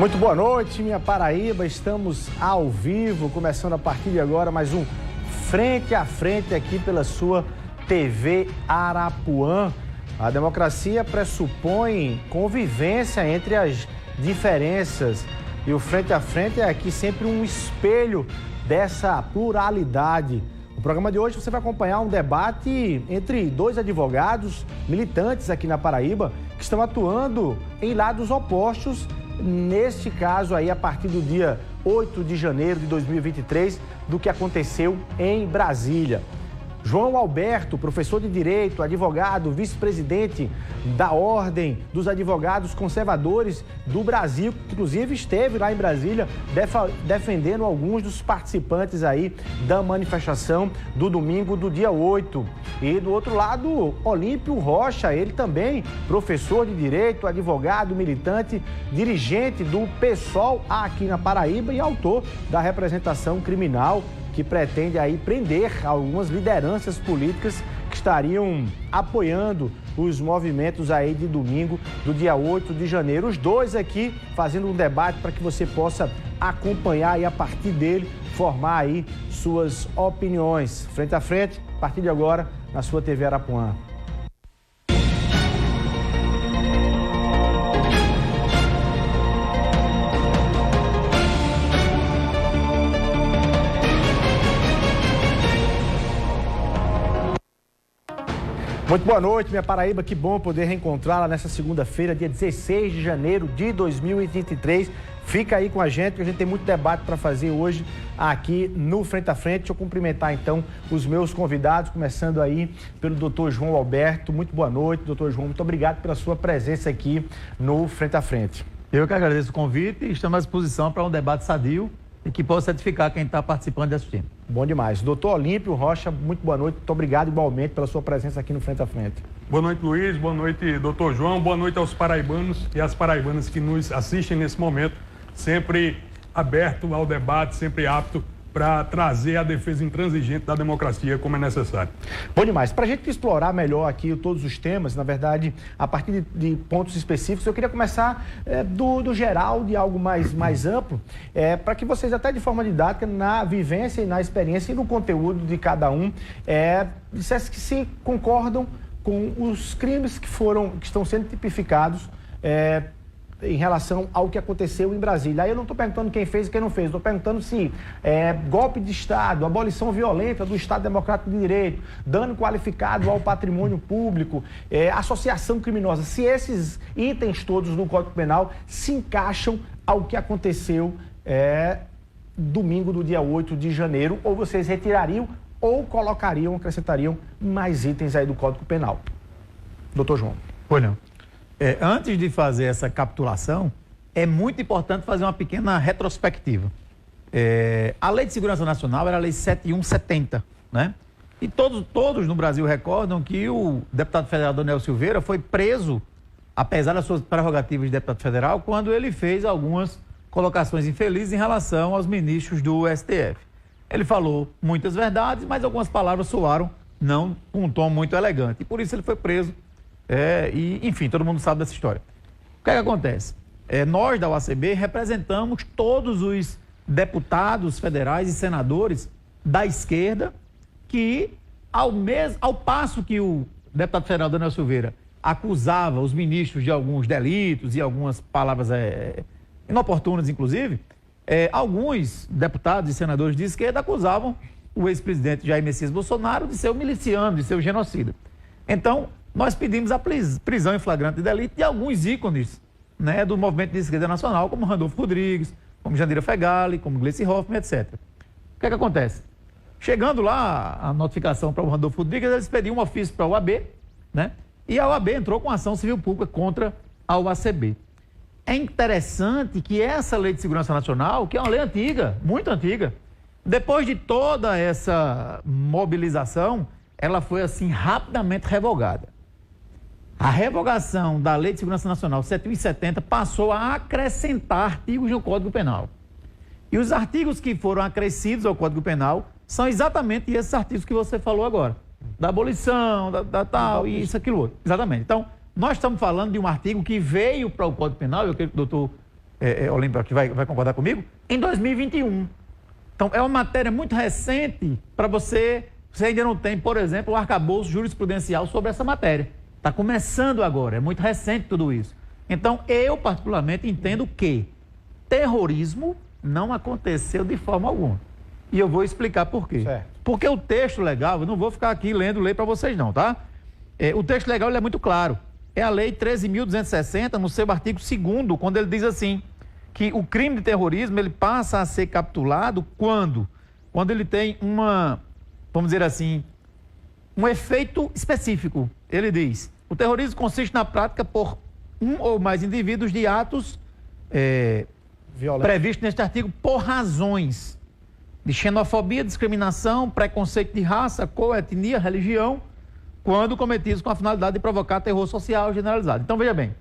Muito boa noite, minha Paraíba. Estamos ao vivo, começando a partir de agora mais um Frente a Frente aqui pela sua TV Arapuã. A democracia pressupõe convivência entre as diferenças e o Frente a Frente é aqui sempre um espelho dessa pluralidade. No programa de hoje você vai acompanhar um debate entre dois advogados militantes aqui na Paraíba que estão atuando em lados opostos. Neste caso aí, a partir do dia 8 de janeiro de 2023, do que aconteceu em Brasília. João Alberto, professor de Direito, advogado, vice-presidente da Ordem dos Advogados Conservadores do Brasil, que inclusive esteve lá em Brasília defendendo alguns dos participantes aí da manifestação do domingo do dia 8. E do outro lado, Olímpio Rocha, ele também professor de Direito, advogado, militante, dirigente do PSOL aqui na Paraíba e autor da representação criminal que pretende aí prender algumas lideranças políticas que estariam apoiando os movimentos aí de domingo do dia 8 de janeiro. Os dois aqui fazendo um debate para que você possa acompanhar e a partir dele formar aí suas opiniões. Frente a frente, a partir de agora, na sua TV Arapuã. Muito boa noite, minha Paraíba, que bom poder reencontrá-la nessa segunda-feira, dia 16 de janeiro de 2023. Fica aí com a gente, que a gente tem muito debate para fazer hoje aqui no Frente a Frente. Deixa eu cumprimentar então os meus convidados, começando aí pelo doutor João Alberto. Muito boa noite, doutor João, muito obrigado pela sua presença aqui no Frente a Frente. Eu que agradeço o convite e estamos à disposição para um debate sadio e que possa edificar quem está participando e assistindo. Bom demais. Doutor Olímpio Rocha, muito boa noite. Muito obrigado igualmente pela sua presença aqui no Frente a Frente. Boa noite, Luiz. Boa noite, doutor João. Boa noite aos paraibanos e às paraibanas que nos assistem nesse momento. Sempre aberto ao debate, sempre apto para trazer a defesa intransigente da democracia como é necessário. Bom demais. Para a gente explorar melhor aqui todos os temas, na verdade, a partir de pontos específicos, eu queria começar do geral, de algo mais amplo, para que vocês, até de forma didática, na vivência e na experiência e no conteúdo de cada um, dissessem que se concordam com os crimes que estão sendo tipificados em relação ao que aconteceu em Brasília. Aí eu não estou perguntando quem fez e quem não fez, estou perguntando se golpe de Estado, abolição violenta do Estado Democrático de Direito, dano qualificado ao patrimônio público, associação criminosa, se esses itens todos do Código Penal se encaixam ao que aconteceu domingo do dia 8 de janeiro, ou vocês retirariam ou colocariam, acrescentariam mais itens aí do Código Penal. Doutor João. Pois não. Antes de fazer essa capitulação, é muito importante fazer uma pequena retrospectiva. A Lei de Segurança Nacional era a Lei 7170, né? E todos no Brasil recordam que o deputado federal Daniel Silveira foi preso, apesar das suas prerrogativas de deputado federal, quando ele fez algumas colocações infelizes em relação aos ministros do STF. Ele falou muitas verdades, mas algumas palavras soaram não com um tom muito elegante. E por isso ele foi preso. Enfim, todo mundo sabe dessa história. O que é que acontece? Nós da OACB representamos todos os deputados federais e senadores da esquerda que, ao passo que o deputado federal Daniel Silveira acusava os ministros de alguns delitos e algumas palavras inoportunas, inclusive, alguns deputados e senadores de esquerda acusavam o ex-presidente Jair Messias Bolsonaro de ser um miliciano, de ser um genocida. Então, nós pedimos a prisão em flagrante de delito de alguns ícones, né, do movimento de esquerda nacional, como Randolfo Rodrigues, como Jandira Fegali, como Gleice Hoffmann, etc. O que é que acontece? Chegando lá a notificação para o Randolfo Rodrigues, eles pediam um ofício para a OAB, né? E a OAB entrou com ação civil pública contra a OACB. É interessante que essa Lei de Segurança Nacional, que é uma lei antiga, muito antiga, depois de toda essa mobilização, ela foi assim rapidamente revogada. A revogação da Lei de Segurança Nacional 7170 passou a acrescentar artigos no Código Penal. E os artigos que foram acrescidos ao Código Penal são exatamente esses artigos que você falou agora. Da abolição, da tal, e isso, aquilo outro. Exatamente. Então, nós estamos falando de um artigo que veio para o Código Penal, eu quero que o doutor Olímpia, que vai concordar comigo, em 2021. Então, é uma matéria muito recente para você ainda não tem, por exemplo, o arcabouço jurisprudencial sobre essa matéria. Está começando agora, é muito recente tudo isso. Então, eu particularmente entendo que terrorismo não aconteceu de forma alguma. E eu vou explicar por quê. Certo. Porque o texto legal, eu não vou ficar aqui ler para vocês não, tá? O texto legal ele é muito claro. É a Lei 13.260, no seu artigo 2º, quando ele diz assim, que o crime de terrorismo ele passa a ser capturado quando ele tem vamos dizer assim, um efeito específico. Ele diz, o terrorismo consiste na prática por um ou mais indivíduos de atos previstos neste artigo por razões de xenofobia, discriminação, preconceito de raça, cor, etnia, religião, quando cometidos com a finalidade de provocar terror social generalizado. Então, veja bem,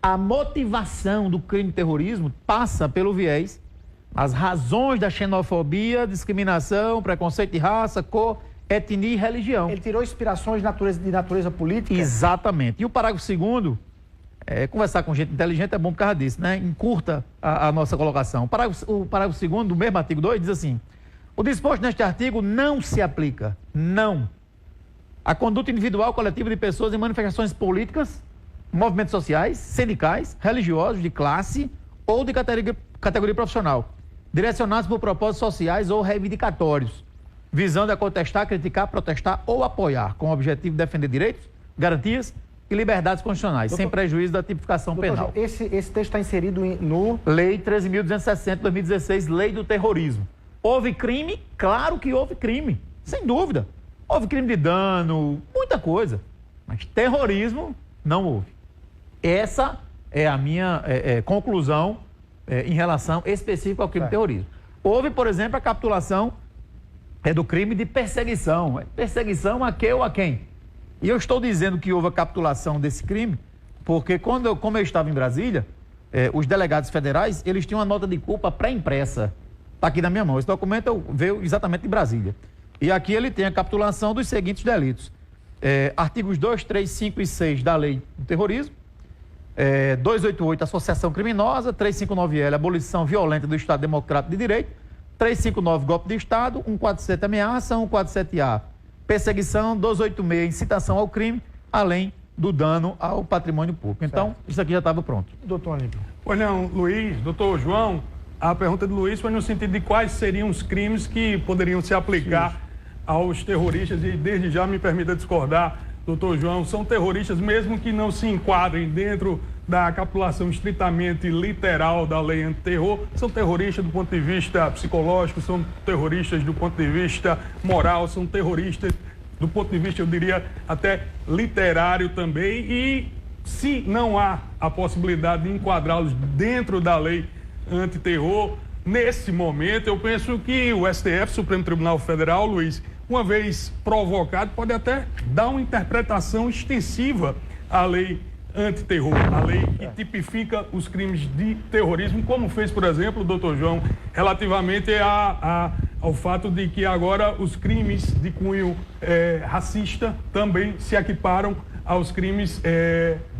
a motivação do crime de terrorismo passa pelo viés, as razões da xenofobia, discriminação, preconceito de raça, cor, etnia e religião. Ele tirou inspirações de natureza política? Exatamente. E o parágrafo 2º, conversar com gente inteligente é bom por causa disso, né? Encurta a nossa colocação. O parágrafo 2º do mesmo artigo 2 diz assim, o disposto neste artigo não se aplica, a conduta individual coletiva de pessoas em manifestações políticas, movimentos sociais, sindicais, religiosos, de classe ou de categoria profissional, direcionados por propósitos sociais ou reivindicatórios, visando a contestar, criticar, protestar ou apoiar, com o objetivo de defender direitos, garantias e liberdades constitucionais, sem prejuízo da tipificação penal. Esse texto está inserido no... Lei 13.260, 2016, Lei do Terrorismo. Houve crime? Claro que houve crime, sem dúvida. Houve crime de dano, muita coisa, mas terrorismo não houve. Essa é a minha conclusão em relação específica ao crime de terrorismo. Houve, por exemplo, a capitulação do crime de perseguição. Perseguição a que ou a quem? E eu estou dizendo que houve a capitulação desse crime porque como eu estava em Brasília, os delegados federais, eles tinham uma nota de culpa pré-impressa. Está aqui na minha mão. Esse documento veio exatamente de Brasília. E aqui ele tem a capitulação dos seguintes delitos. Artigos 2, 3, 5 e 6 da Lei do Terrorismo. 288, associação criminosa. 359L, abolição violenta do Estado Democrático de Direito. 359, golpe de Estado. 147, ameaça. 147A, perseguição. 286, incitação ao crime, além do dano ao patrimônio público. Então, isso aqui já estava pronto. Doutor Olímpio. Pois não, Luiz, doutor João, a pergunta do Luiz foi no sentido de quais seriam os crimes que poderiam se aplicar aos terroristas, e desde já me permita discordar, doutor João, são terroristas mesmo que não se enquadrem dentro da capitulação estritamente literal da lei antiterror, são terroristas do ponto de vista psicológico, são terroristas do ponto de vista moral, são terroristas do ponto de vista, eu diria, até literário também, e se não há a possibilidade de enquadrá-los dentro da lei antiterror, nesse momento eu penso que o STF, Supremo Tribunal Federal, Luiz, uma vez provocado, pode até dar uma interpretação extensiva à lei antiterror, a lei que tipifica os crimes de terrorismo, como fez, por exemplo, o doutor João, relativamente ao fato de que agora os crimes de cunho racista também se equiparam aos crimes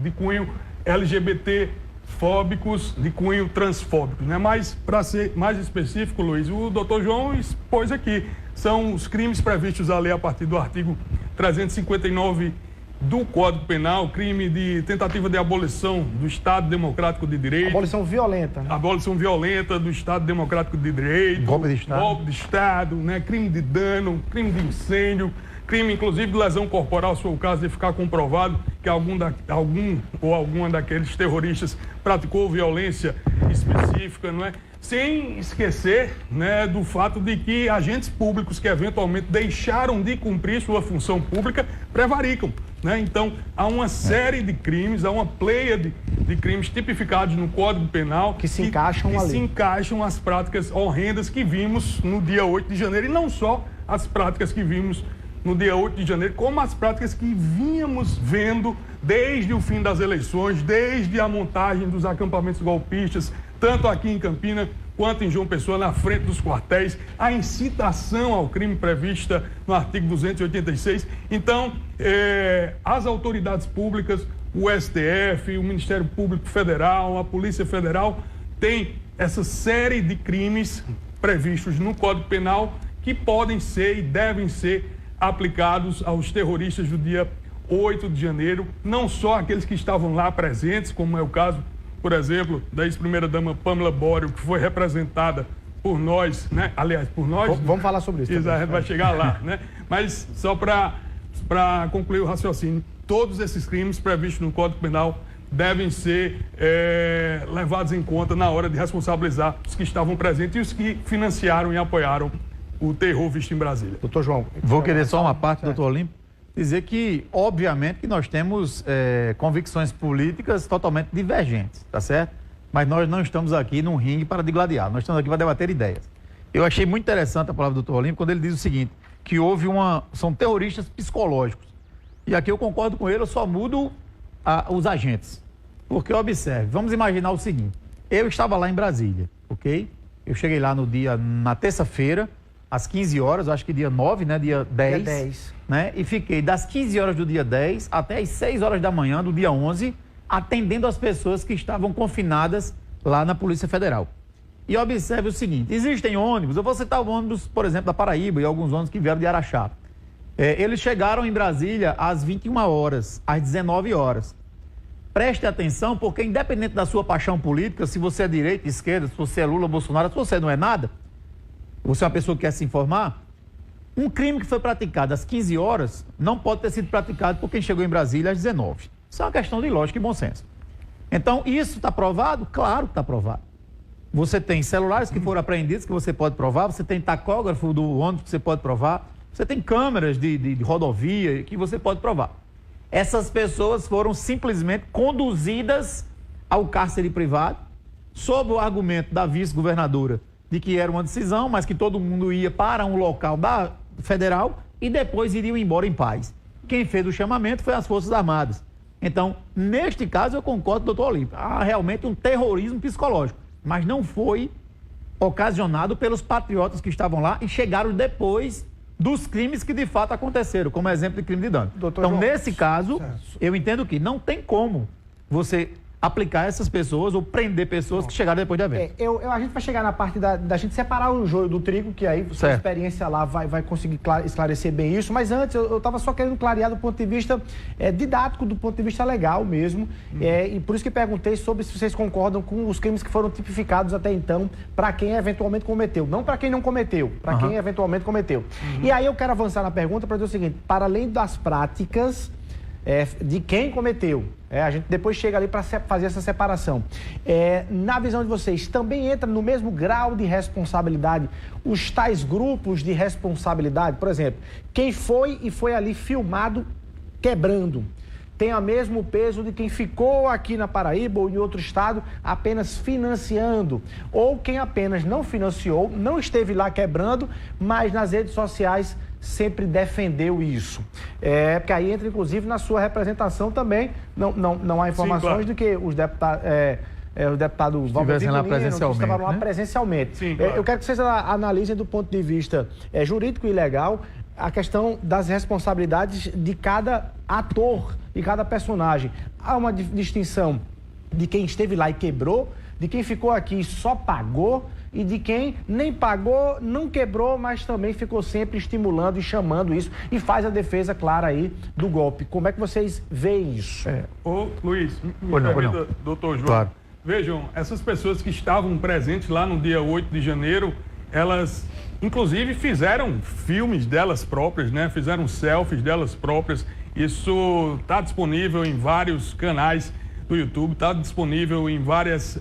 de cunho LGBT fóbicos, de cunho transfóbicos, né? Mas, para ser mais específico, Luiz, o doutor João expôs aqui, são os crimes previstos à lei a partir do artigo 359 do Código Penal, crime de tentativa de abolição do Estado Democrático de Direito. Abolição violenta, né? Abolição violenta do Estado Democrático de Direito. Golpe de Estado. Golpe de Estado, né? Crime de dano, crime de incêndio, crime, inclusive, de lesão corporal, se for o caso de ficar comprovado que alguma daqueles terroristas praticou violência específica, não é? Sem esquecer, né, do fato de que agentes públicos que eventualmente deixaram de cumprir sua função pública prevaricam, né? Então, há uma série de crimes, há uma pleia de crimes tipificados no Código Penal que se encaixam ali. Se encaixam as práticas horrendas que vimos no dia 8 de janeiro, e não só as práticas que vimos no dia 8 de janeiro, como as práticas que vínhamos vendo desde o fim das eleições, desde a montagem dos acampamentos golpistas, tanto aqui em Campina quanto em João Pessoa, na frente dos quartéis, a incitação ao crime prevista no artigo 286. Então, as autoridades públicas, o STF, o Ministério Público Federal, a Polícia Federal, tem essa série de crimes previstos no Código Penal que podem ser e devem ser aplicados aos terroristas do dia 8 de janeiro, não só aqueles que estavam lá presentes, como é o caso, por exemplo, da ex-primeira-dama Pamela Borio, que foi representada por nós, né? Aliás, por nós... Vamos falar sobre isso. A gente vai chegar lá, né? Mas só para concluir o raciocínio, todos esses crimes previstos no Código Penal devem ser levados em conta na hora de responsabilizar os que estavam presentes e os que financiaram e apoiaram o terror visto em Brasília. Doutor João. Vou querer só uma parte, doutor Olímpio, dizer que, obviamente, que nós temos convicções políticas totalmente divergentes, tá certo? Mas nós não estamos aqui num ringue para digladiar, nós estamos aqui para debater ideias. Eu achei muito interessante a palavra do doutor Olímpio quando ele diz o seguinte, que são terroristas psicológicos. E aqui eu concordo com ele, eu só mudo os agentes. Porque, observe, vamos imaginar o seguinte, eu estava lá em Brasília, ok? Eu cheguei lá na terça-feira, às 15 horas, acho que dia 9, né? Dia 10. Dia 10. Né? E fiquei das 15 horas do dia 10 até as 6 horas da manhã do dia 11, atendendo as pessoas que estavam confinadas lá na Polícia Federal. E observe o seguinte, existem ônibus, eu vou citar o ônibus, por exemplo, da Paraíba e alguns ônibus que vieram de Araxá. Eles chegaram em Brasília às 21 horas, às 19 horas. Preste atenção, porque independente da sua paixão política, se você é direita, esquerda, se você é Lula, Bolsonaro, se você não é nada, você é uma pessoa que quer se informar, um crime que foi praticado às 15 horas não pode ter sido praticado por quem chegou em Brasília às 19. Isso é uma questão de lógica e bom senso. Então, isso está provado? Claro que está provado. Você tem celulares que foram apreendidos que você pode provar, você tem tacógrafo do ônibus que você pode provar, você tem câmeras de rodovia que você pode provar. Essas pessoas foram simplesmente conduzidas ao cárcere privado, sob o argumento da vice-governadora de que era uma decisão, mas que todo mundo ia para um local da federal e depois iriam embora em paz. Quem fez o chamamento foi as Forças Armadas. Então, neste caso, eu concordo com o doutor Olímpio. Há realmente um terrorismo psicológico, mas não foi ocasionado pelos patriotas que estavam lá e chegaram depois dos crimes que de fato aconteceram, como exemplo de crime de dano. Então, João, nesse caso, eu entendo que não tem como você aplicar essas pessoas ou prender pessoas que chegaram depois de evento. A gente vai chegar na parte da gente separar o joio do trigo, que aí sua experiência lá vai conseguir esclarecer bem isso, mas antes eu estava só querendo clarear do ponto de vista didático, do ponto de vista legal mesmo, e por isso que perguntei sobre se vocês concordam com os crimes que foram tipificados até então para quem eventualmente cometeu, não para quem não cometeu, para quem eventualmente cometeu. E aí eu quero avançar na pergunta para dizer o seguinte, para além das práticas de quem cometeu, a gente depois chega ali para fazer essa separação. Na visão de vocês, também entra no mesmo grau de responsabilidade os tais grupos de responsabilidade? Por exemplo, quem foi ali filmado quebrando, tem o mesmo peso de quem ficou aqui na Paraíba ou em outro estado apenas financiando, ou quem apenas não financiou, não esteve lá quebrando, mas nas redes sociais sempre defendeu isso. Porque aí entra, inclusive, na sua representação também, não há informações. Sim, claro. De que os deputados... o deputado estivessem lá presencialmente. Estavam lá presencialmente. Sim, claro. Eu quero que vocês analisem do ponto de vista jurídico e legal a questão das responsabilidades de cada ator e cada personagem. Há uma distinção de quem esteve lá e quebrou, de quem ficou aqui e só pagou, e de quem nem pagou, não quebrou, mas também ficou sempre estimulando e chamando isso e faz a defesa clara aí do golpe. Como é que vocês veem isso? Ô, Luiz, doutor João, claro. Vejam, essas pessoas que estavam presentes lá no dia 8 de janeiro, elas, inclusive, fizeram filmes delas próprias, né? Fizeram selfies delas próprias. Isso está disponível em vários canais do YouTube, está disponível em vários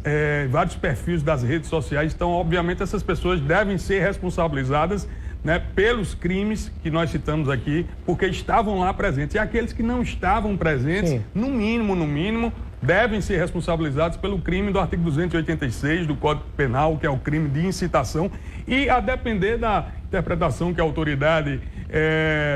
perfis das redes sociais. Então, obviamente, essas pessoas devem ser responsabilizadas, né, pelos crimes que nós citamos aqui, porque estavam lá presentes. E aqueles que não estavam presentes, sim, no mínimo, devem ser responsabilizados pelo crime do artigo 286 do Código Penal, que é o crime de incitação, e a depender da interpretação que a autoridade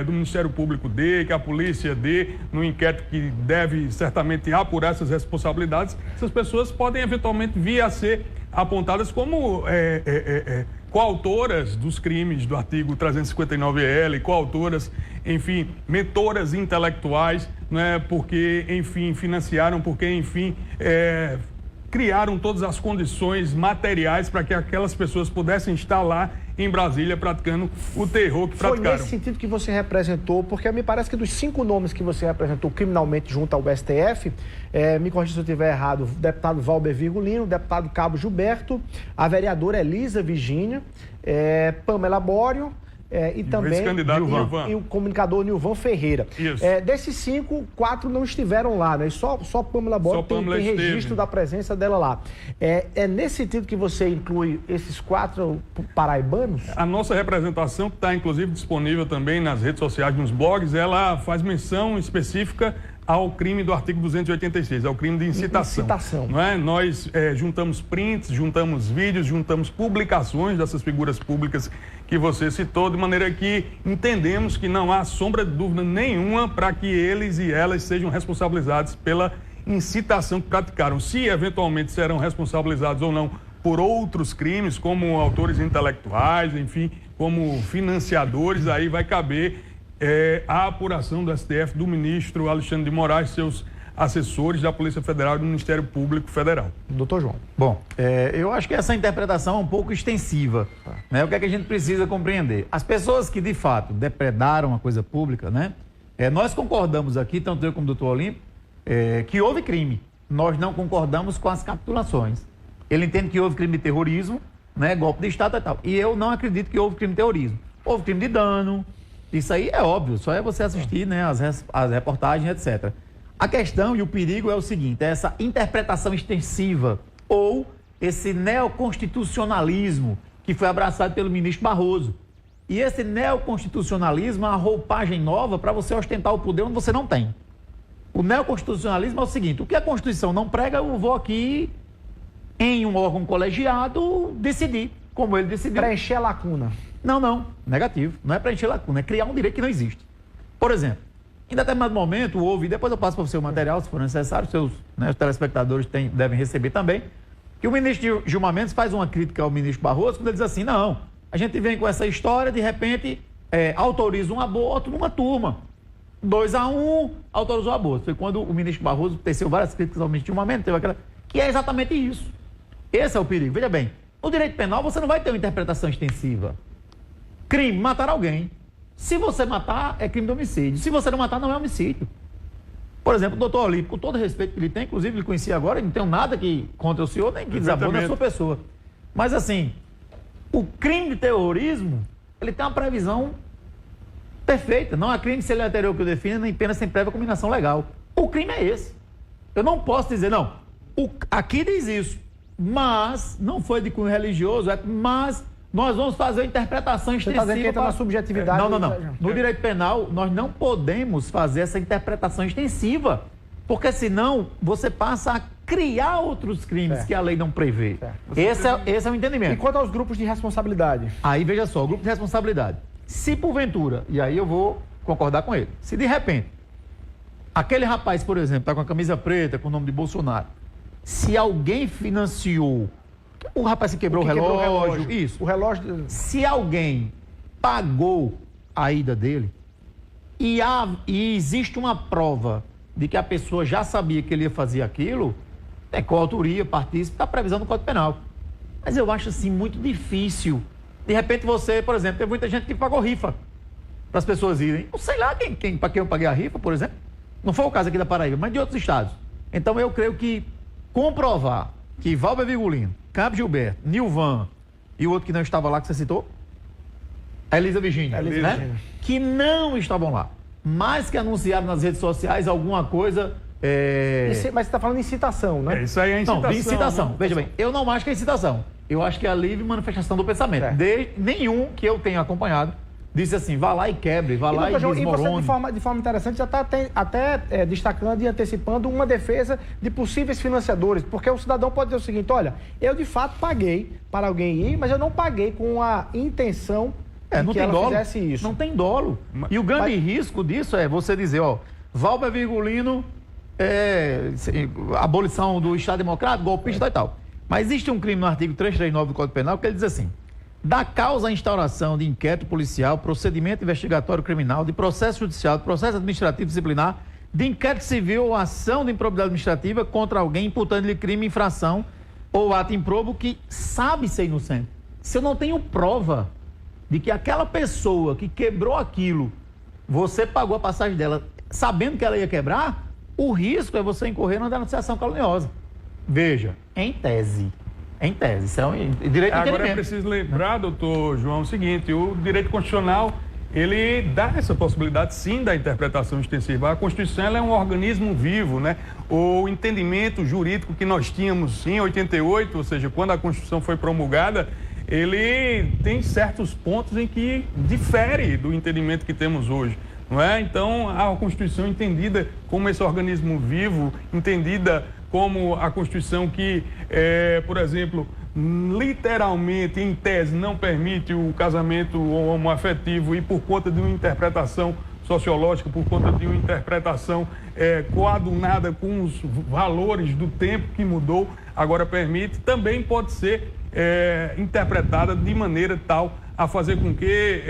do Ministério Público dê, que a polícia dê, no inquérito que deve certamente apurar essas responsabilidades, essas pessoas podem eventualmente vir a ser apontadas como coautoras dos crimes do artigo 359-L, coautoras, enfim, mentoras intelectuais, né, porque, enfim, financiaram, porque, enfim, criaram todas as condições materiais para que aquelas pessoas pudessem estar lá em Brasília praticando o terror que praticaram. Foi nesse sentido que você representou, porque me parece que dos 5 nomes que você representou criminalmente junto ao STF, me corrija se eu estiver errado, o deputado Valber Virgulino, o deputado Cabo Gilberto, a vereadora Elisa Virgínia, Pamela Bório, e também o comunicador Nilvan Ferreira. Desses 5, 4 não estiveram lá, né? Só Pamela Bório tem registro da presença dela lá. É nesse sentido que você inclui esses 4 paraibanos? A nossa representação, que está inclusive disponível também nas redes sociais, nos blogs, ela faz menção específica ao crime do artigo 286, ao crime de incitação. Não é? Nós juntamos prints, juntamos vídeos, juntamos publicações dessas figuras públicas que você citou, de maneira que entendemos que não há sombra de dúvida nenhuma para que eles e elas sejam responsabilizados pela incitação que praticaram. Se eventualmente serão responsabilizados ou não por outros crimes, como autores intelectuais, enfim, como financiadores, aí vai caber a apuração do STF, do ministro Alexandre de Moraes, seus assessores da Polícia Federal e do Ministério Público Federal. Doutor João. Bom, eu acho que essa interpretação é um pouco extensiva. Né? O que é que a gente precisa compreender? As pessoas que, de fato, depredaram a coisa pública, né? Nós concordamos aqui, tanto eu como o doutor Olímpio, que houve crime. Nós não concordamos com as capitulações. Ele entende que houve crime de terrorismo, né? Golpe de Estado e tal. E eu não acredito que houve crime de terrorismo. Houve crime de dano. Isso aí é óbvio, só é você assistir, né, as reportagens, etc. A questão e o perigo é o seguinte, é essa interpretação extensiva ou esse neoconstitucionalismo que foi abraçado pelo ministro Barroso. E esse neoconstitucionalismo é uma roupagem nova para você ostentar o poder onde você não tem. O neoconstitucionalismo é o seguinte, o que a Constituição não prega, eu vou aqui, em um órgão colegiado, decidir, como ele decidiu. Preencher a lacuna. Não, negativo. Não é preencher lacuna, é criar um direito que não existe. Por exemplo, em determinado momento houve, depois eu passo para você o material, se for necessário, os telespectadores devem receber também, que o ministro Gilmar Mendes faz uma crítica ao ministro Barroso, quando ele diz assim, não, a gente vem com essa história, de repente, autoriza um aborto numa turma. 2-1, autorizou o aborto. Foi quando o ministro Barroso teceu várias críticas ao ministro Gilmar Mendes, teve aquela... que é exatamente isso. Esse é o perigo. Veja bem, no direito penal você não vai ter uma interpretação extensiva. Crime, matar alguém. Se você matar, é crime de homicídio. Se você não matar, não é homicídio. Por exemplo, o doutor Olímpio, com todo o respeito que ele tem, inclusive ele conhecia agora, não tenho nada contra o senhor, nem que desabone a sua pessoa. Mas assim, o crime de terrorismo, ele tem uma previsão perfeita. Não há crime se ele é anterior que o define, nem pena sem prévia combinação legal. O crime é esse. Eu não posso dizer, não, aqui diz isso, mas não foi de cunho religioso, mas... nós vamos fazer a interpretação extensiva... Você está dizendo que entra na subjetividade... Não. No direito penal, nós não podemos fazer essa interpretação extensiva, porque senão você passa a criar outros crimes que a lei não prevê. Esse é o entendimento. E quanto aos grupos de responsabilidade? Aí, veja só, o grupo de responsabilidade. Se porventura, e aí eu vou concordar com ele, se de repente, aquele rapaz, por exemplo, está com a camisa preta, com o nome de Bolsonaro, se alguém financiou... o rapaz se quebrou o relógio. Isso. O relógio... Se alguém pagou a ida dele e existe uma prova de que a pessoa já sabia que ele ia fazer aquilo, coautoria, partícipe, está previsão no Código Penal. Mas eu acho assim muito difícil. De repente você, por exemplo, tem muita gente que pagou rifa para as pessoas irem. Não sei lá para quem eu paguei a rifa, por exemplo. Não foi o caso aqui da Paraíba, mas de outros estados. Então eu creio que comprovar que Valber Virgulino, Cabo Gilberto, Nilvan e o outro que não estava lá, que você citou? A Elisa Virgínia, né? Que não estavam lá, mas que anunciaram nas redes sociais alguma coisa... Mas você está falando de incitação, né? Isso aí é incitação. Não, de incitação. Né? Veja bem, eu não acho que é incitação. Eu acho que é a livre manifestação do pensamento. Nenhum que eu tenha acompanhado disse assim, vá lá e quebre, vá lá e desmorone. E você, de forma interessante, já está até destacando e antecipando uma defesa de possíveis financiadores, porque o cidadão pode dizer o seguinte, olha, eu de fato paguei para alguém ir, mas eu não paguei com a intenção de que ela fizesse isso. Não tem dolo. E o grande risco disso é você dizer, ó, Valber Virgulino, abolição do Estado Democrático, golpista e tal. Mas existe um crime no artigo 339 do Código Penal que ele diz assim, da causa à instauração de inquérito policial, procedimento investigatório criminal, de processo judicial, de processo administrativo disciplinar, de inquérito civil ou ação de improbidade administrativa contra alguém imputando-lhe crime, infração ou ato improbo que sabe ser inocente. Se eu não tenho prova de que aquela pessoa que quebrou aquilo, você pagou a passagem dela sabendo que ela ia quebrar, o risco é você incorrer numa denunciação caluniosa. Veja, em tese, isso é um direito de Agora entendimento. é preciso lembrar, doutor João, o seguinte, o direito constitucional, ele dá essa possibilidade, sim, da interpretação extensiva. A Constituição ela é um organismo vivo, né? O entendimento jurídico que nós tínhamos em 88, ou seja, quando a Constituição foi promulgada, ele tem certos pontos em que difere do entendimento que temos hoje, não é? Então, a Constituição entendida como esse organismo vivo, entendida como a Constituição que, por exemplo, literalmente, em tese, não permite o casamento homoafetivo e por conta de uma interpretação sociológica, por conta de uma interpretação coadunada com os valores do tempo que mudou, agora permite, também pode ser interpretada de maneira tal a fazer com que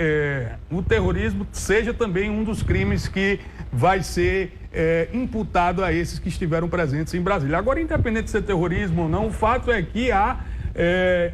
o terrorismo seja também um dos crimes que vai ser imputado a esses que estiveram presentes em Brasília. Agora, independente de ser terrorismo ou não, o fato é que há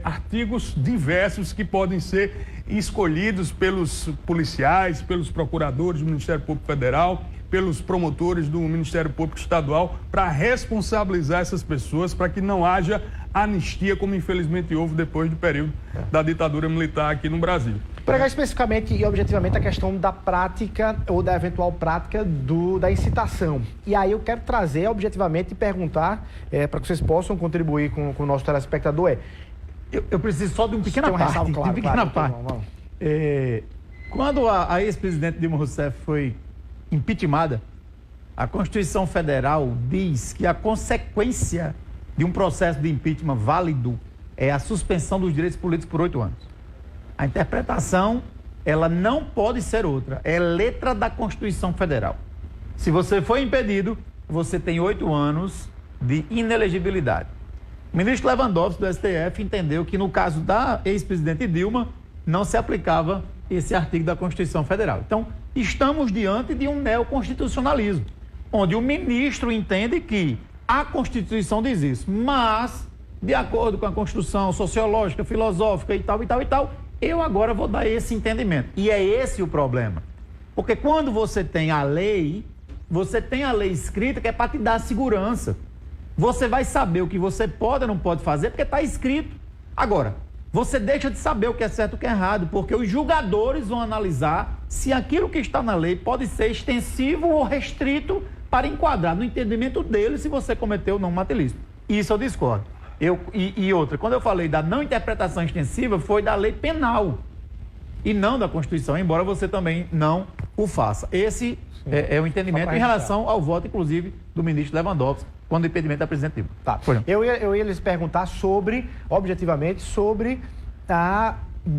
artigos diversos que podem ser escolhidos pelos policiais, pelos procuradores do Ministério Público Federal, pelos promotores do Ministério Público Estadual, para responsabilizar essas pessoas, para que não haja anistia, como infelizmente houve depois do período da ditadura militar aqui no Brasil. Pegar especificamente e objetivamente a questão da prática ou da eventual prática da incitação. E aí eu quero trazer objetivamente e perguntar, para que vocês possam contribuir com o nosso telespectador, Eu preciso só de uma pequena parte. Vamos. Quando a ex-presidente Dilma Rousseff foi impeachmentada, a Constituição Federal diz que a consequência de um processo de impeachment válido é a suspensão dos direitos políticos por 8 anos. A interpretação, ela não pode ser outra. É letra da Constituição Federal. Se você foi impedido, você tem 8 anos de inelegibilidade. O ministro Lewandowski, do STF, entendeu que no caso da ex-presidente Dilma, não se aplicava esse artigo da Constituição Federal. Então, estamos diante de um neoconstitucionalismo, onde o ministro entende que a Constituição diz isso, mas, de acordo com a construção sociológica, filosófica e tal, eu agora vou dar esse entendimento. E é esse o problema. Porque quando você tem a lei escrita que é para te dar segurança. Você vai saber o que você pode ou não pode fazer porque está escrito. Agora, você deixa de saber o que é certo e o que é errado, porque os julgadores vão analisar se aquilo que está na lei pode ser extensivo ou restrito para enquadrar no entendimento dele se você cometeu ou não um ato-ilícito. Isso eu discordo. E outra, quando eu falei da não interpretação extensiva, foi da lei penal e não da Constituição, embora você também não o faça. Esse é o entendimento em relação ao voto, inclusive, do ministro Lewandowski, quando o impedimento da presidente Dilma. Tá. Eu ia lhes perguntar objetivamente, sobre a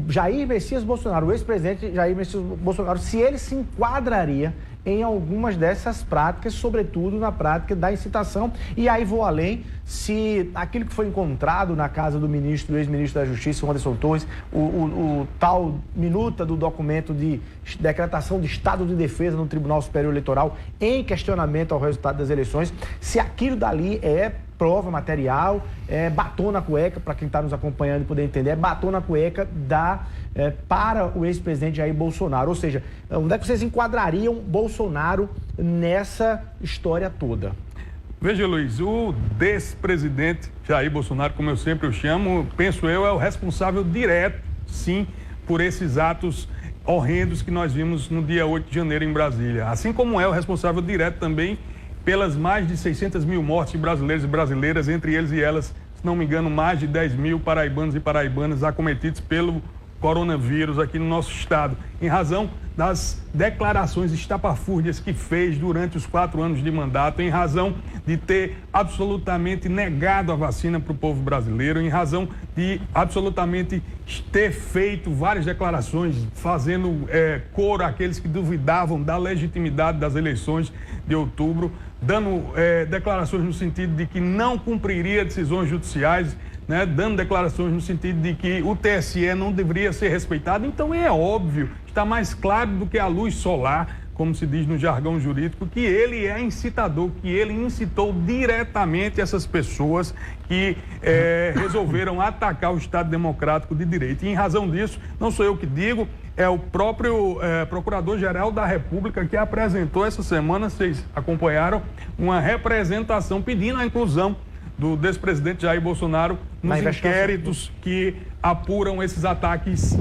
Jair Messias Bolsonaro, o ex-presidente Jair Messias Bolsonaro, se ele se enquadraria em algumas dessas práticas, sobretudo na prática da incitação. E aí vou além, se aquilo que foi encontrado na casa do ex-ministro da Justiça, Anderson Torres, o tal minuta do documento de decretação de estado de defesa no Tribunal Superior Eleitoral em questionamento ao resultado das eleições, se aquilo dali é prova material, batom na cueca, para quem está nos acompanhando e poder entender, é batom na cueca para o ex-presidente Jair Bolsonaro. Ou seja, onde é que vocês enquadrariam Bolsonaro nessa história toda? Veja, Luiz, o ex-presidente Jair Bolsonaro, como eu sempre o chamo, penso eu, é o responsável direto, sim, por esses atos horrendos que nós vimos no dia 8 de janeiro em Brasília. Assim como é o responsável direto também pelas mais de 600 mil mortes de brasileiros e brasileiras, entre eles e elas, se não me engano, mais de 10 mil paraibanos e paraibanas acometidos pelo coronavírus aqui no nosso estado, em razão das declarações estapafúrdias que fez durante os 4 anos de mandato, em razão de ter absolutamente negado a vacina para o povo brasileiro, em razão de absolutamente ter feito várias declarações fazendo coro àqueles que duvidavam da legitimidade das eleições de outubro, dando declarações no sentido de que não cumpriria decisões judiciais, né, dando declarações no sentido de que o TSE não deveria ser respeitado. Então é óbvio, está mais claro do que a luz solar, como se diz no jargão jurídico, que ele é incitador, que ele incitou diretamente essas pessoas que resolveram atacar o Estado Democrático de Direito. E em razão disso, não sou eu que digo, é o próprio Procurador-Geral da República que apresentou essa semana, vocês acompanharam, uma representação pedindo a inclusão do despresidente Jair Bolsonaro nos inquéritos que apuram esses ataques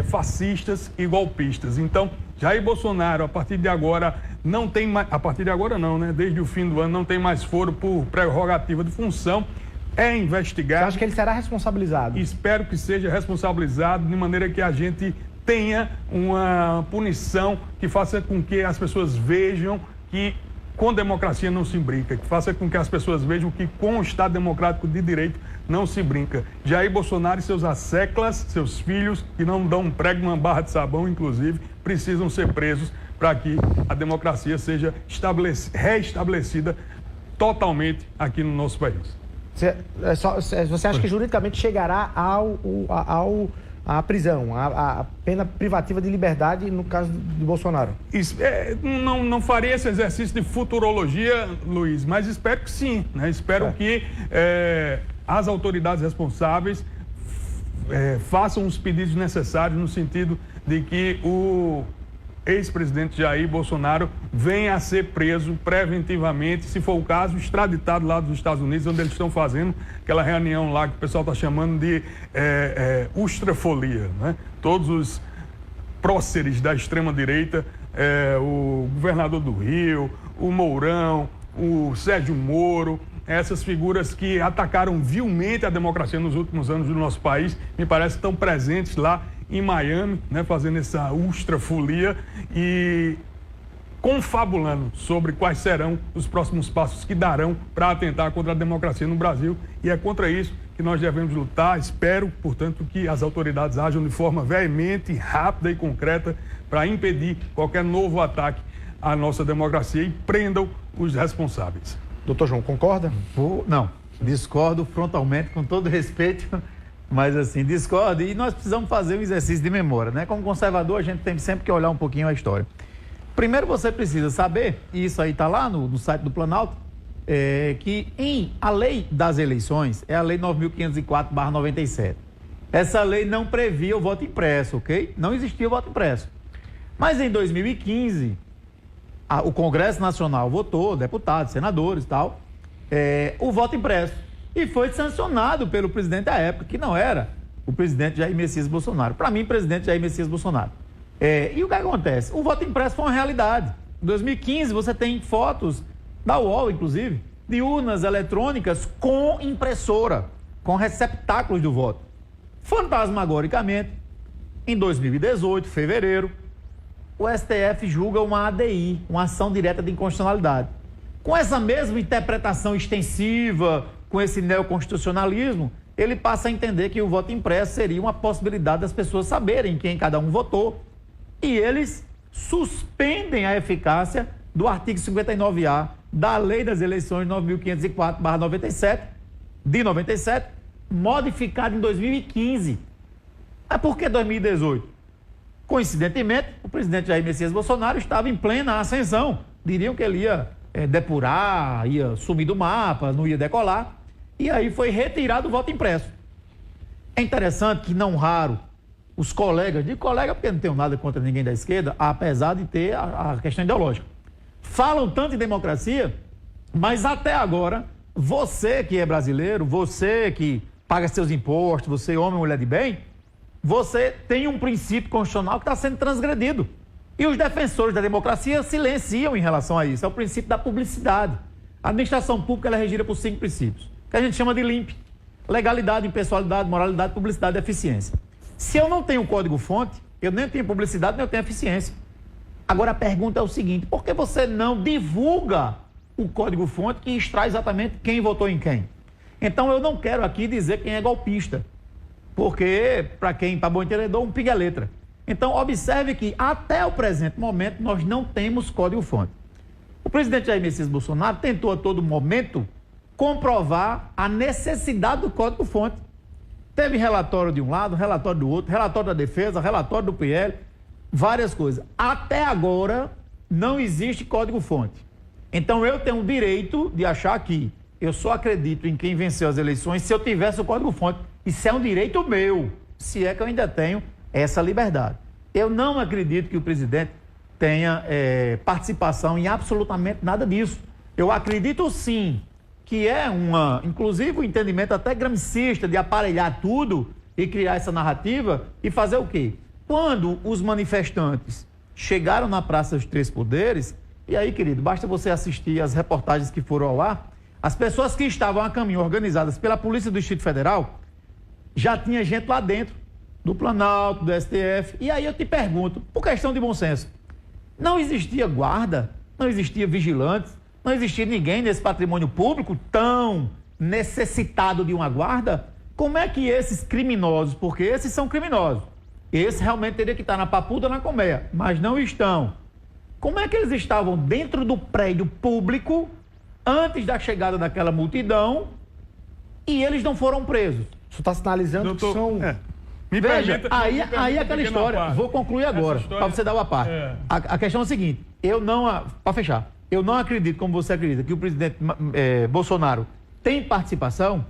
fascistas e golpistas. Então, Jair Bolsonaro, a partir de agora, não tem mais... A partir de agora não, né? Desde o fim do ano, não tem mais foro por prerrogativa de função. É investigado. Você acha que ele será responsabilizado? Espero que seja responsabilizado de maneira que a gente tenha uma punição que faça com que as pessoas vejam que com democracia não se brinca, que faça com que as pessoas vejam que com o Estado Democrático de Direito não se brinca. Jair Bolsonaro e seus asseclas, seus filhos, que não dão um prego numa barra de sabão, inclusive, precisam ser presos para que a democracia seja reestabelecida totalmente aqui no nosso país. Você acha que juridicamente chegará à prisão, à pena privativa de liberdade no caso de Bolsonaro? Não faria esse exercício de futurologia, Luiz, mas espero que sim, né? Espero que as autoridades responsáveis façam os pedidos necessários no sentido de que o ex-presidente Jair Bolsonaro venha a ser preso preventivamente, se for o caso, extraditado lá dos Estados Unidos, onde eles estão fazendo aquela reunião lá que o pessoal está chamando de ustrafolia, né? Todos os próceres da extrema-direita, o governador do Rio, o Mourão, o Sérgio Moro, essas figuras que atacaram vilmente a democracia nos últimos anos do nosso país, me parece que estão presentes lá em Miami, né, fazendo essa ustrafolia e confabulando sobre quais serão os próximos passos que darão para atentar contra a democracia no Brasil. E é contra isso que nós devemos lutar. Espero, portanto, que as autoridades ajam de forma veemente, rápida e concreta para impedir qualquer novo ataque à nossa democracia e prendam os responsáveis. Doutor João, concorda? Não, discordo frontalmente, com todo respeito. Mas assim, discordo, e nós precisamos fazer um exercício de memória, né? Como conservador, a gente tem sempre que olhar um pouquinho a história. Primeiro você precisa saber, e isso aí está lá no site do Planalto, que a lei das eleições é a lei 9.504/97. Essa lei não previa o voto impresso, ok? Não existia o voto impresso. Mas em 2015, o Congresso Nacional votou, deputados, senadores e tal, o voto impresso. E foi sancionado pelo presidente da época, que não era o presidente Jair Messias Bolsonaro. Para mim, presidente Jair Messias Bolsonaro. E o que acontece? O voto impresso foi uma realidade. Em 2015, você tem fotos da UOL, inclusive, de urnas eletrônicas com impressora, com receptáculos do voto. Fantasmagoricamente, em 2018, fevereiro, o STF julga uma ADI, uma ação direta de inconstitucionalidade. Com essa mesma interpretação extensiva, com esse neoconstitucionalismo, ele passa a entender que o voto impresso seria uma possibilidade das pessoas saberem quem cada um votou. E eles suspendem a eficácia do artigo 59A da Lei das Eleições 9.504/97, de 97, modificada em 2015. Mas por que 2018? Coincidentemente, o presidente Jair Messias Bolsonaro estava em plena ascensão. Diriam que ele ia depurar, ia sumir do mapa, não ia decolar. E aí foi retirado o voto impresso. É interessante que, não raro, os colegas, de colega porque não tenho nada contra ninguém da esquerda, apesar de ter a questão ideológica, falam tanto em democracia, mas até agora, você que é brasileiro, você que paga seus impostos, você homem ou mulher de bem, você tem um princípio constitucional que está sendo transgredido. E os defensores da democracia silenciam em relação a isso. É o princípio da publicidade. A administração pública ela é regida por 5 princípios, que a gente chama de LIMP: legalidade, impessoalidade, moralidade, publicidade e eficiência. Se eu não tenho código-fonte, eu nem tenho publicidade, nem eu tenho eficiência. Agora a pergunta é o seguinte: por que você não divulga o código-fonte que extrai exatamente quem votou em quem? Então eu não quero aqui dizer quem é golpista, porque, para bom entendedor, um pinga letra. Então, observe que, até o presente momento, nós não temos código-fonte. O presidente Jair Messias Bolsonaro tentou a todo momento comprovar a necessidade do código-fonte. Teve relatório de um lado, relatório do outro, relatório da defesa, relatório do PL, várias coisas. Até agora, não existe código-fonte. Então eu tenho o direito de achar que eu só acredito em quem venceu as eleições se eu tivesse o código-fonte. Isso é um direito meu, se é que eu ainda tenho essa liberdade. Eu não acredito que o presidente tenha participação em absolutamente nada disso. Eu acredito sim que é inclusive um entendimento até gramscista de aparelhar tudo e criar essa narrativa e fazer o quê? Quando os manifestantes chegaram na Praça dos Três Poderes, e aí, querido, basta você assistir as reportagens que foram ao ar, as pessoas que estavam a caminho organizadas pela Polícia do Distrito Federal, já tinha gente lá dentro, do Planalto, do STF, e aí eu te pergunto, por questão de bom senso, não existia guarda, não existia vigilantes, não existia ninguém nesse patrimônio público tão necessitado de uma guarda? Como é que esses criminosos, porque esses são criminosos, esses realmente teriam que estar na papuda ou na colmeia, mas não estão. Como é que eles estavam dentro do prédio público antes da chegada daquela multidão e eles não foram presos? Você está sinalizando que são... Veja, aí aquela história, vou concluir agora, para você dar uma parte. A questão é a seguinte, para fechar, eu não acredito, como você acredita, que o presidente Bolsonaro tem participação,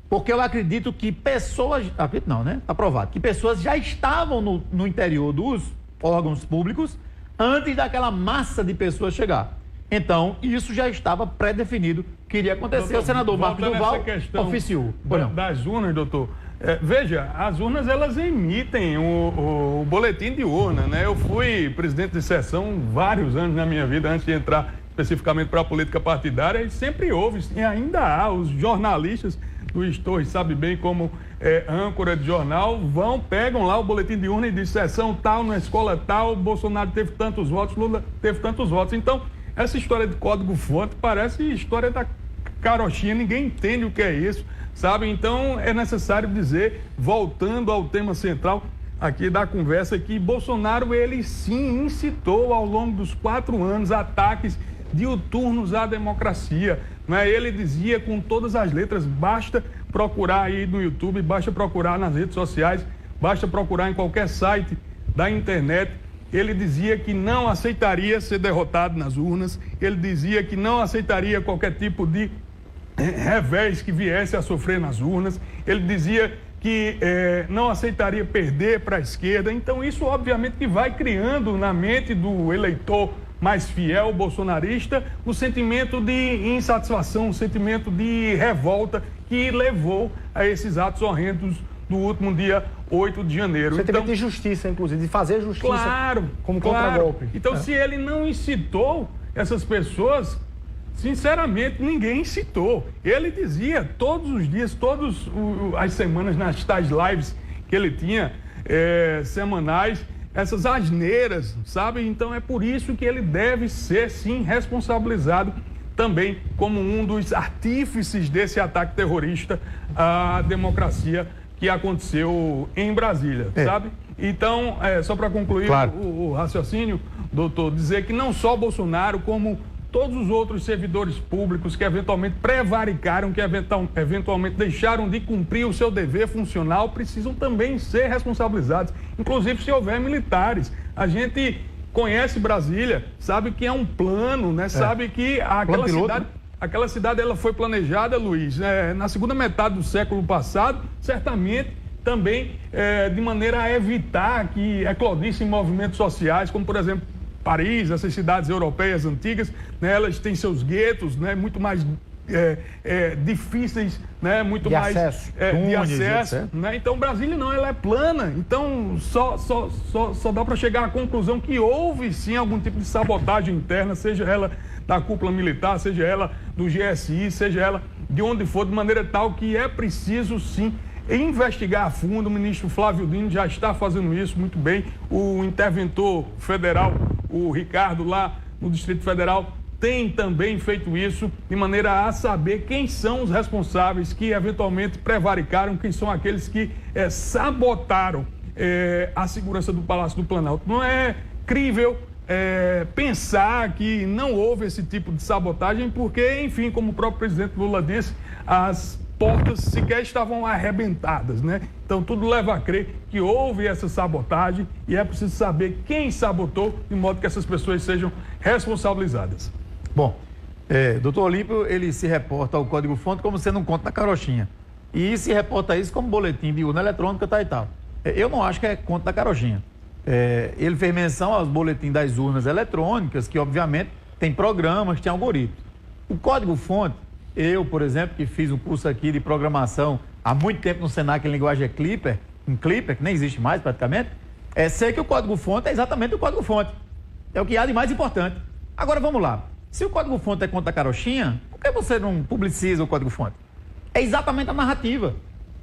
porque eu acredito que pessoas, acredito não, né? Aprovado, que pessoas já estavam no interior dos órgãos públicos antes daquela massa de pessoas chegar. Então, isso já estava pré-definido que iria acontecer. Doutor, o senador Marcos Duval oficiou. Das urnas, doutor. Veja, as urnas, elas emitem o boletim de urna, né? Eu fui presidente de sessão vários anos na minha vida, antes de entrar especificamente para a política partidária, e sempre houve, e ainda há, os jornalistas do Torres sabe bem como âncora de jornal, pegam lá o boletim de urna e diz sessão tal, na escola tal, Bolsonaro teve tantos votos, Lula teve tantos votos. Então, essa história de código-fonte parece história da carochinha, ninguém entende o que é isso, sabe? Então, é necessário dizer, voltando ao tema central aqui da conversa, que Bolsonaro, ele sim incitou ao longo dos 4 anos ataques diuturnos à democracia, né? Ele dizia com todas as letras, basta procurar aí no YouTube, basta procurar nas redes sociais, basta procurar em qualquer site da internet. Ele dizia que não aceitaria ser derrotado nas urnas, ele dizia que não aceitaria qualquer tipo de revés que viesse a sofrer nas urnas, ele dizia que não aceitaria perder para a esquerda. Então isso obviamente que vai criando na mente do eleitor mais fiel bolsonarista o sentimento de insatisfação, o sentimento de revolta que levou a esses atos horrendos do último dia 8 de janeiro. O sentimento de justiça, inclusive, de fazer justiça, claro, como contragolpe. Então, se ele não incitou essas pessoas, sinceramente, ninguém incitou. Ele dizia todos os dias, todas as semanas, nas tais lives que ele tinha, semanais, essas asneiras, sabe? Então, é por isso que ele deve ser, sim, responsabilizado também como um dos artífices desse ataque terrorista à democracia que aconteceu em Brasília, sabe? Então, só para concluir o raciocínio, doutor, dizer que não só Bolsonaro, como todos os outros servidores públicos que eventualmente prevaricaram, que eventualmente deixaram de cumprir o seu dever funcional, precisam também ser responsabilizados, inclusive se houver militares. A gente conhece Brasília, sabe que é um plano, né? Sabe que aquela cidade ela foi planejada, Luiz, na segunda metade do século passado, certamente também de maneira a evitar que eclodissem movimentos sociais, como por exemplo Paris, essas cidades europeias antigas, né, elas têm seus guetos, né, muito mais difíceis, né, muito de mais acesso. De acesso, né? Então Brasília não, ela é plana, então só dá para chegar à conclusão que houve sim algum tipo de sabotagem interna, seja ela da cúpula militar, seja ela do GSI, seja ela de onde for, de maneira tal que é preciso sim investigar a fundo. O ministro Flávio Dino já está fazendo isso muito bem, o interventor federal, o Ricardo, lá no Distrito Federal, tem também feito isso, de maneira a saber quem são os responsáveis que eventualmente prevaricaram, quem são aqueles que sabotaram a segurança do Palácio do Planalto. Não é crível pensar que não houve esse tipo de sabotagem, porque, enfim, como o próprio presidente Lula disse, as portas sequer estavam arrebentadas, né? Então tudo leva a crer que houve essa sabotagem e é preciso saber quem sabotou, de modo que essas pessoas sejam responsabilizadas. Bom, doutor Olímpio, ele se reporta ao código-fonte como sendo um conto da carochinha. E se reporta isso como boletim de urna eletrônica, tal e tal. Eu não acho que é conto da carochinha. Ele fez menção aos boletins das urnas eletrônicas, que obviamente tem programas, tem algoritmos. O código-fonte, eu, por exemplo, que fiz um curso aqui de programação há muito tempo no Senac em linguagem Clipper, que nem existe mais praticamente, sei que o código-fonte é exatamente o código-fonte. É o que há de mais importante. Agora vamos lá. Se o código-fonte é conto da carochinha, por que você não publiciza o código-fonte? É exatamente a narrativa.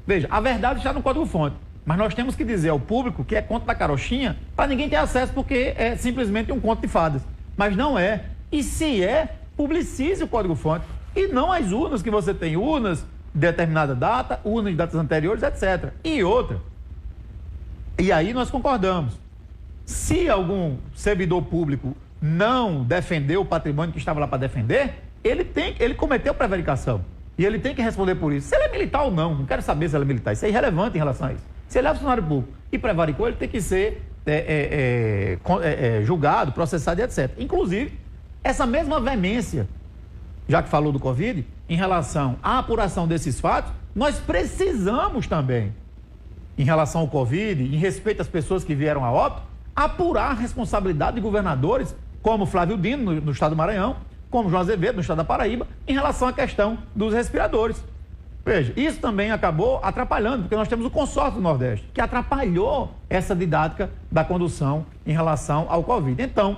Veja, a verdade está no código-fonte. Mas nós temos que dizer ao público que é conto da carochinha para ninguém ter acesso, porque é simplesmente um conto de fadas. Mas não é. E se é, publicize o código-fonte. E não as urnas que você tem, urnas de determinada data, urnas de datas anteriores, etc. E outra. E aí nós concordamos. Se algum servidor público não defendeu o patrimônio que estava lá para defender, ele cometeu prevaricação. E ele tem que responder por isso. Se ele é militar ou não quero saber se ele é militar. Isso é irrelevante em relação a isso. Se ele é funcionário público e prevaricou, ele tem que ser julgado, processado e etc. Inclusive, essa mesma veemência, já que falou do Covid, em relação à apuração desses fatos, nós precisamos também, em relação ao Covid, em respeito às pessoas que vieram a óbito, apurar a responsabilidade de governadores, como Flávio Dino, no estado do Maranhão, como João Azevedo, no estado da Paraíba, em relação à questão dos respiradores. Veja, isso também acabou atrapalhando, porque nós temos o consórcio do Nordeste, que atrapalhou essa didática da condução em relação ao Covid. Então,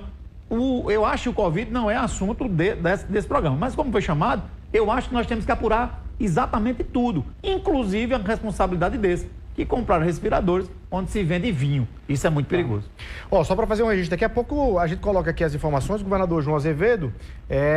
eu acho que o Covid não é assunto desse programa, mas como foi chamado, eu acho que nós temos que apurar exatamente tudo, inclusive a responsabilidade desse, que compraram respiradores onde se vende vinho. Isso é muito perigoso. Só para fazer um registro, daqui a pouco a gente coloca aqui as informações. O governador João Azevedo,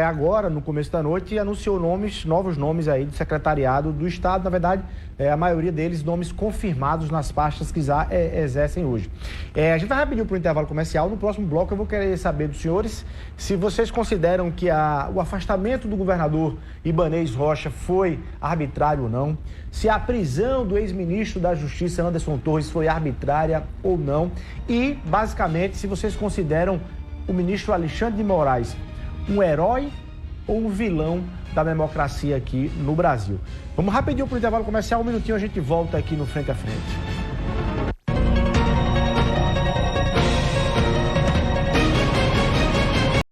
agora, no começo da noite, anunciou novos nomes aí do secretariado do Estado. Na verdade, a maioria deles, nomes confirmados nas pastas que já exercem hoje. A gente vai rapidinho para o intervalo comercial. No próximo bloco eu vou querer saber dos senhores se vocês consideram que o afastamento do governador Ibanez Rocha foi arbitrário ou não, se a prisão do ex-ministro da Justiça, Anderson Torres, foi arbitrária ou não, e, basicamente, se vocês consideram o ministro Alexandre de Moraes um herói ou um vilão da democracia aqui no Brasil. Vamos rapidinho para o intervalo comercial, um minutinho, a gente volta aqui no Frente a Frente.